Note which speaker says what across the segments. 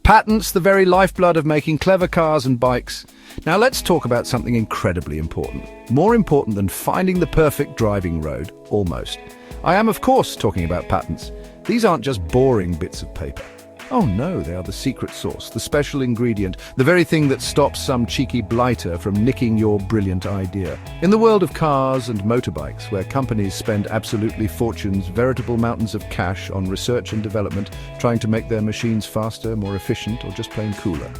Speaker 1: Patents, the very lifeblood of making clever cars and bikes. Now let's talk about something incredibly important. More important than finding the perfect driving road, almost. I am, of course, talking about patents. These aren't just boring bits of paper. Oh no, they are the secret sauce, the special ingredient, the very thing that stops some cheeky blighter from nicking your brilliant idea. In the world of cars and motorbikes, where companies spend absolutely fortunes, veritable mountains of cash on research and development, trying to make their machines faster, more efficient, or just plain cooler,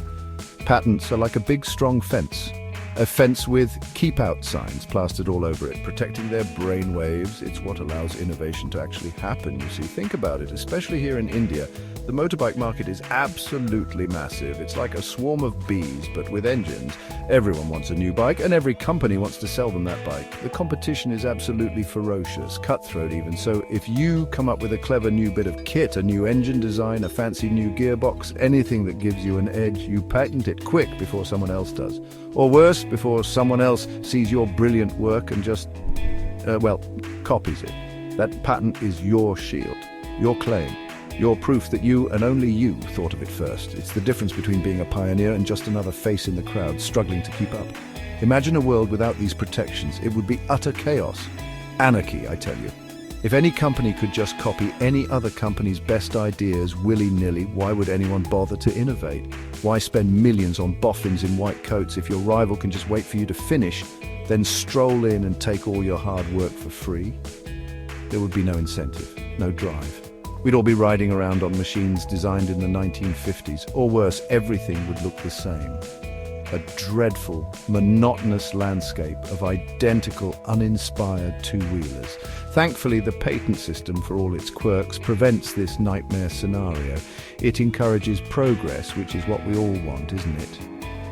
Speaker 1: patents are like a big, strong fence. A fence with keep out signs plastered all over it, protecting their brain waves. It's what allows innovation to actually happen, you see. Think about it, especially here in India. The motorbike market is absolutely massive. It's like a swarm of bees, but with engines. Everyone wants a new bike, and every company wants to sell them that bike. The competition is absolutely ferocious, cutthroat even. So if you come up with a clever new bit of kit, a new engine design, a fancy new gearbox, anything that gives you an edge, you patent it quick before someone else does. Or worse, before someone else sees your brilliant work and just, copies it. That patent is your shield, your claim. Your proof that you, and only you, thought of it first. It's the difference between being a pioneer and just another face in the crowd struggling to keep up. Imagine a world without these protections. It would be utter chaos. Anarchy, I tell you. If any company could just copy any other company's best ideas willy-nilly, why would anyone bother to innovate? Why spend millions on boffins in white coats if your rival can just wait for you to finish, then stroll in and take all your hard work for free? There would be no incentive, no drive. We'd all be riding around on machines designed in the 1950s, or worse, everything would look the same. A dreadful, monotonous landscape of identical, uninspired two-wheelers. Thankfully, the patent system, for all its quirks, prevents this nightmare scenario. It encourages progress, which is what we all want, isn't it?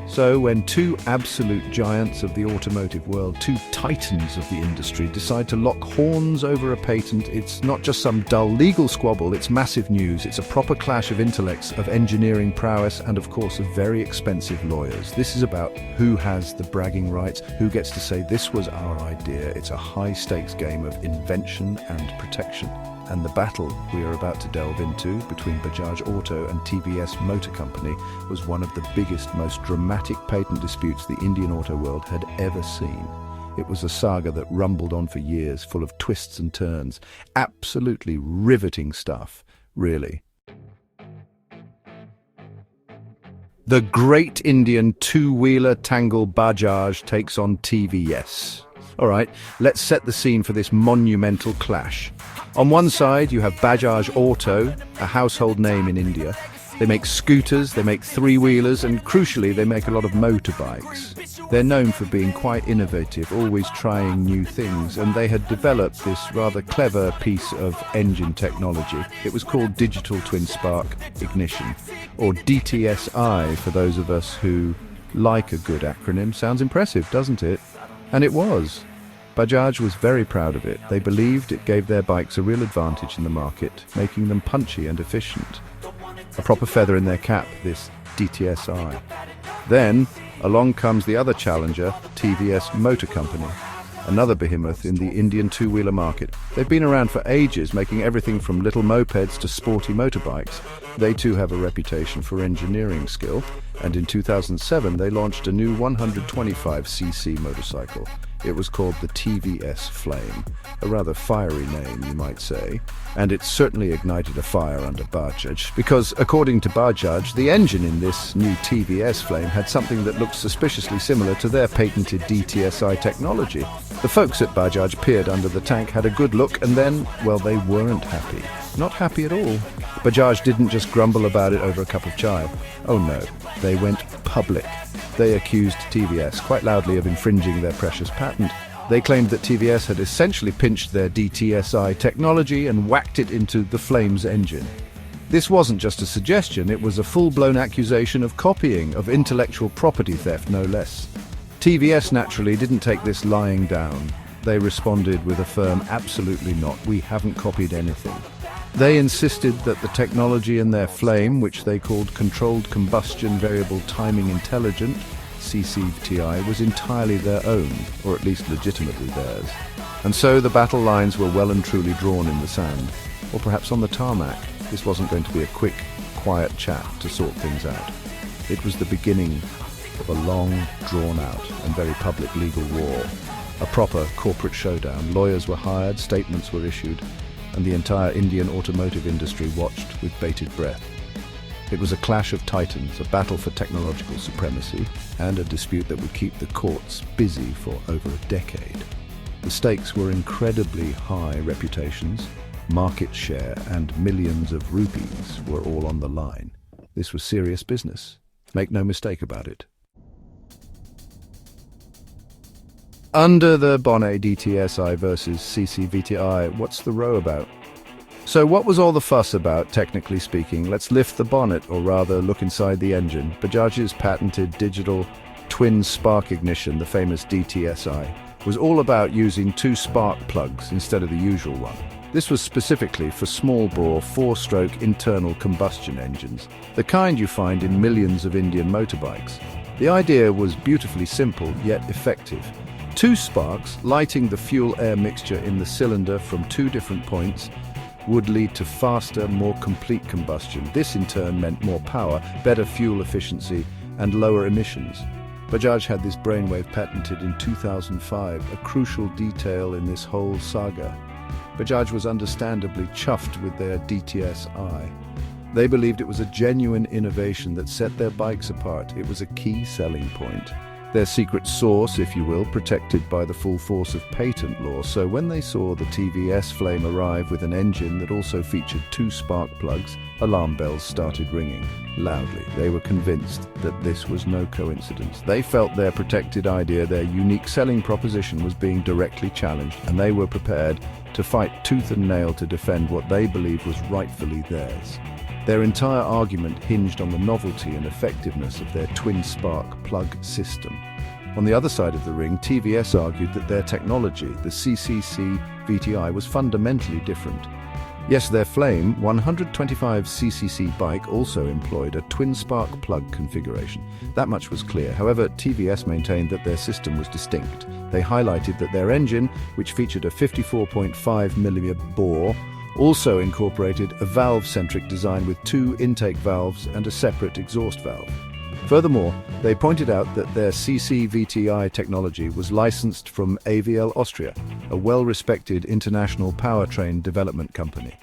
Speaker 1: So when two absolute giants of the automotive world, two titans of the industry, decide to lock horns over a patent, it's not just some dull legal squabble, it's massive news. It's a proper clash of intellects, of engineering prowess, and of course of very expensive lawyers. This is about who has the bragging rights, who gets to say this was our idea. It's a high-stakes game of invention and protection. And the battle we are about to delve into between Bajaj Auto and TVS Motor Company was one of the biggest, most dramatic patent disputes the Indian auto world had ever seen. It was a saga that rumbled on for years, full of twists and turns. Absolutely riveting stuff, really. The great Indian two-wheeler tangle Bajaj takes on TVS. All right, let's set the scene for this monumental clash. On one side, you have Bajaj Auto, a household name in India. They make scooters, they make three-wheelers, and crucially, they make a lot of motorbikes. They're known for being quite innovative, always trying new things, and they had developed this rather clever piece of engine technology. It was called Digital Twin Spark Ignition, or DTSI for those of us who like a good acronym. Sounds impressive, doesn't it? And it was. Bajaj was very proud of it. They believed it gave their bikes a real advantage in the market, making them punchy and efficient. A proper feather in their cap, this DTSI. Then, along comes the other challenger, TVS Motor Company, another behemoth in the Indian two-wheeler market. They've been around for ages, making everything from little mopeds to sporty motorbikes. They too have a reputation for engineering skill, and in 2007 they launched a new 125cc motorcycle. It was called the TVS Flame, a rather fiery name, you might say, and it certainly ignited a fire under Bajaj, because according to Bajaj, the engine in this new TVS Flame had something that looked suspiciously similar to their patented DTSI technology. The folks at Bajaj peered under the tank, had a good look, and then, well, they weren't happy. Not happy at all. Bajaj didn't just grumble about it over a cup of chai. Oh no, they went public. They accused TVS quite loudly of infringing their precious patent. They claimed that TVS had essentially pinched their DTSI technology and whacked it into the Flame's engine. This wasn't just a suggestion, it was a full-blown accusation of copying, of intellectual property theft, no less. TVS naturally didn't take this lying down. They responded with a firm, absolutely not, we haven't copied anything. They insisted that the technology in their Flame, which they called Controlled Combustion Variable Timing Intelligent, CCTI, was entirely their own, or at least legitimately theirs. And so the battle lines were well and truly drawn in the sand, or perhaps on the tarmac. This wasn't going to be a quick, quiet chat to sort things out. It was the beginning of a long, drawn-out and very public legal war. A proper corporate showdown. Lawyers were hired, statements were issued, and the entire Indian automotive industry watched with bated breath. It was a clash of titans, a battle for technological supremacy, and a dispute that would keep the courts busy for over a decade. The stakes were incredibly high. Reputations, market share, and millions of rupees were all on the line. This was serious business. Make no mistake about it. Under the bonnet, DTSI versus CCVTI, what's the row about? So what was all the fuss about, technically speaking? Let's lift the bonnet, or rather look inside the engine. Bajaj's patented digital twin spark ignition, the famous DTSI, was all about using two spark plugs instead of the usual one. This was specifically for small-bore, four-stroke internal combustion engines, the kind you find in millions of Indian motorbikes. The idea was beautifully simple, yet effective. Two sparks lighting the fuel-air mixture in the cylinder from two different points would lead to faster, more complete combustion. This in turn meant more power, better fuel efficiency, and lower emissions. Bajaj had this brainwave patented in 2005, a crucial detail in this whole saga. Bajaj was understandably chuffed with their DTSI. They believed it was a genuine innovation that set their bikes apart. It was a key selling point. Their secret sauce, if you will, protected by the full force of patent law. So when they saw the TVS Flame arrive with an engine that also featured two spark plugs, alarm bells started ringing loudly. They were convinced that this was no coincidence. They felt their protected idea, their unique selling proposition, was being directly challenged, and they were prepared to fight tooth and nail to defend what they believed was rightfully theirs. Their entire argument hinged on the novelty and effectiveness of their twin-spark plug system. On the other side of the ring, TVS argued that their technology, the CCC-VTI, was fundamentally different. Yes, their Flame 125cc bike also employed a twin-spark plug configuration. That much was clear. However, TVS maintained that their system was distinct. They highlighted that their engine, which featured a 54.5mm bore, also incorporated a valve-centric design with two intake valves and a separate exhaust valve. Furthermore, they pointed out that their CCVTI technology was licensed from AVL Austria, a well-respected international powertrain development company.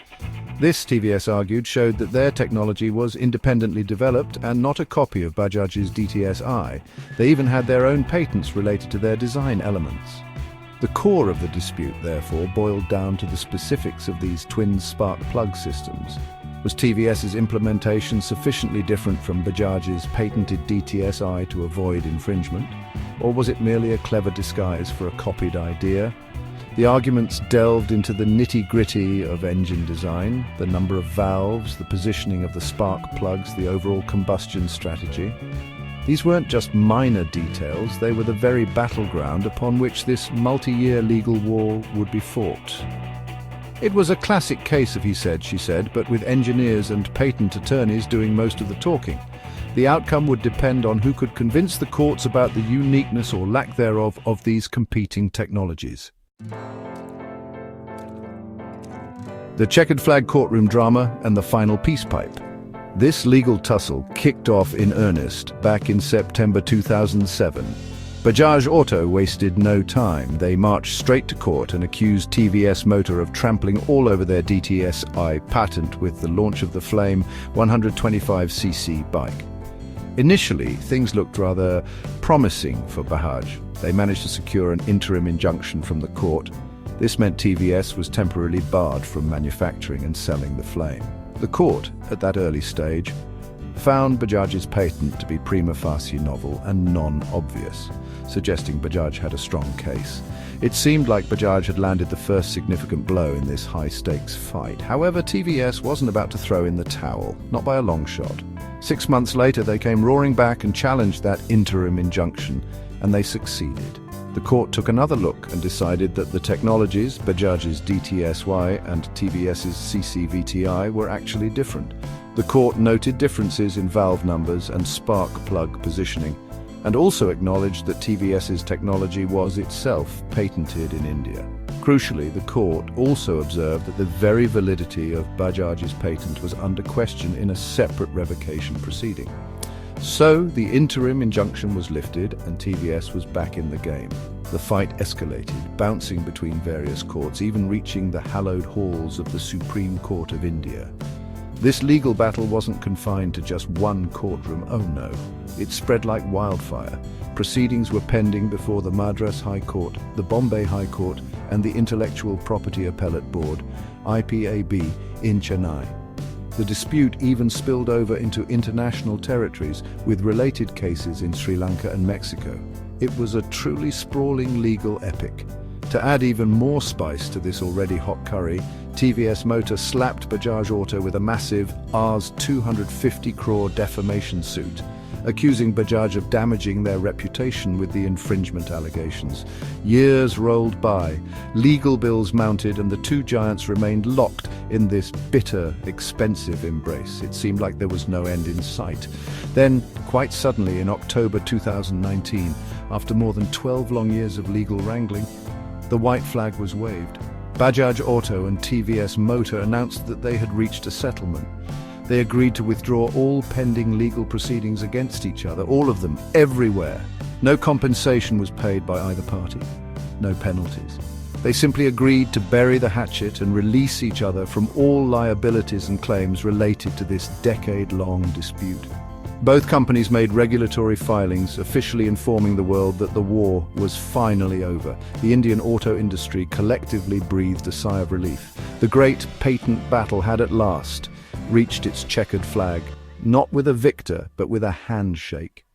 Speaker 1: This, TVS argued, showed that their technology was independently developed and not a copy of Bajaj's DTSI. They even had their own patents related to their design elements. The core of the dispute, therefore, boiled down to the specifics of these twin spark plug systems. Was TVS's implementation sufficiently different from Bajaj's patented DTSI to avoid infringement? Or was it merely a clever disguise for a copied idea? The arguments delved into the nitty-gritty of engine design, the number of valves, the positioning of the spark plugs, the overall combustion strategy. These weren't just minor details, they were the very battleground upon which this multi-year legal war would be fought. It was a classic case of he said, she said, but with engineers and patent attorneys doing most of the talking. The outcome would depend on who could convince the courts about the uniqueness or lack thereof of these competing technologies. The checkered flag courtroom drama and the final peace pipe. This legal tussle kicked off in earnest back in September 2007. Bajaj Auto wasted no time. They marched straight to court and accused TVS Motor of trampling all over their DTSI patent with the launch of the Flame 125cc bike. Initially, things looked rather promising for Bajaj. They managed to secure an interim injunction from the court. This meant TVS was temporarily barred from manufacturing and selling the Flame. The court, at that early stage, found Bajaj's patent to be prima facie novel and non-obvious, suggesting Bajaj had a strong case. It seemed like Bajaj had landed the first significant blow in this high-stakes fight. However, TVS wasn't about to throw in the towel, not by a long shot. 6 months later, they came roaring back and challenged that interim injunction, and they succeeded. The court took another look and decided that the technologies, Bajaj's DTSY and TVS's CCVTI, were actually different. The court noted differences in valve numbers and spark plug positioning, and also acknowledged that TVS's technology was itself patented in India. Crucially, the court also observed that the very validity of Bajaj's patent was under question in a separate revocation proceeding. So, the interim injunction was lifted and TVS was back in the game. The fight escalated, bouncing between various courts, even reaching the hallowed halls of the Supreme Court of India. This legal battle wasn't confined to just one courtroom, oh no. It spread like wildfire. Proceedings were pending before the Madras High Court, the Bombay High Court, and the Intellectual Property Appellate Board, IPAB, in Chennai. The dispute even spilled over into international territories with related cases in Sri Lanka and Mexico. It was a truly sprawling legal epic. To add even more spice to this already hot curry, TVS Motor slapped Bajaj Auto with a massive Rs 250 crore defamation suit, accusing Bajaj of damaging their reputation with the infringement allegations. Years rolled by, legal bills mounted, and the two giants remained locked in this bitter, expensive embrace. It seemed like there was no end in sight. Then, quite suddenly, in October 2019, after more than 12 long years of legal wrangling, the white flag was waved. Bajaj Auto and TVS Motor announced that they had reached a settlement. They agreed to withdraw all pending legal proceedings against each other, all of them, everywhere. No compensation was paid by either party, no penalties. They simply agreed to bury the hatchet and release each other from all liabilities and claims related to this decade-long dispute. Both companies made regulatory filings officially informing the world that the war was finally over. The Indian auto industry collectively breathed a sigh of relief. The great patent battle had at last reached its checkered flag, not with a victor, but with a handshake.